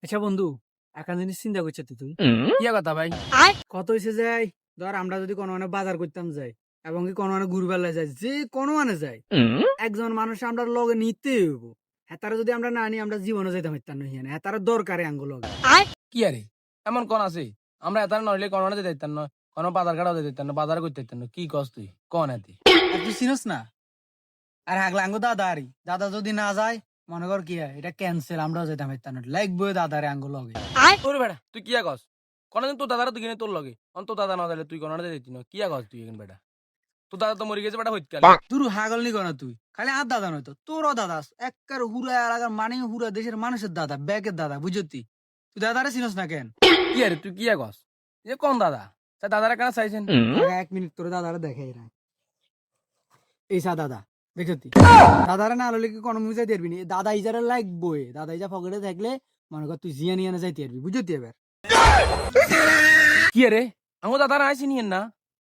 আচ্ছা বন্ধু, একটা জিনিস চিন্তা করছিস তুই? কি কথা ভাই? কত হয়েছে যাই, ধর আমরা যদি কোনো মানে বাজার করতাম যাই এবং কি কোনো মানে ঘুরবেলা যাই, যে কোনো মানে যাই, একজন মানুষ আমরা লগে নিতে হইব। হেতারা যদি আমরা না নিই আমরা জীবনে যাইতাম পারতাম না। হিয়ানে হেতারা দরকারে আঙ্গ লগে। কি আরে এমন কোন আছে? আমরা এত নইলে কোন যেতে দিতাম না, কোন বাজার কাটাও যেতে দিতাম না, বাজার করতে দিতাম না। কি কস তুই কোন এতে? আর তুই চিনস না? আর হাগলা আঙ্গ দাদা আরি দাদা যদি না যায়, মনে কর কি হয়, এটা ক্যান্সেল, আমরাও যাইতাম পারতাম না। লাগবে দাদারে আঙ্গ লগে। তোর বেটা তুই কিয়া কস? কোনদিন তোর দাদারা তুই কিনে তোর লগে তোর দাদা না দিলে তুই কোন যেতে দিতি না। কিয়া কস তুই এখন বেটা? তোর দাদা তো মরে গেছে বেটা হইতে গেলে। তুই হাগল নি না তুই, খালি আর দাদা নয় তো তোরও দাদা একার হুরা এলাকার মানে হুরা দেশের মানুষের দাদা, ব্যাগের দাদা, বুঝতি? তুই দাদারে চিনস না কেন? কি আরে তুই কিয়া কস? যে কোন দাদা? তা দাদারা কেন চাইছেন? আগে 1 মিনিট তোর দাদারে দেখাই না। এই সা দাদা, দেখতি দাদারে না হলে কি কোনো মুজাই দিবি নি? দাদা ইজারে লাগবই, দাদা ইজা পকেটে থাকলে মনে কর তুই জিয়া নিয়ে যাইতে পারবি, বুঝতি? এবার কি আরে আমার দাদারা আইসি নিয়েন না।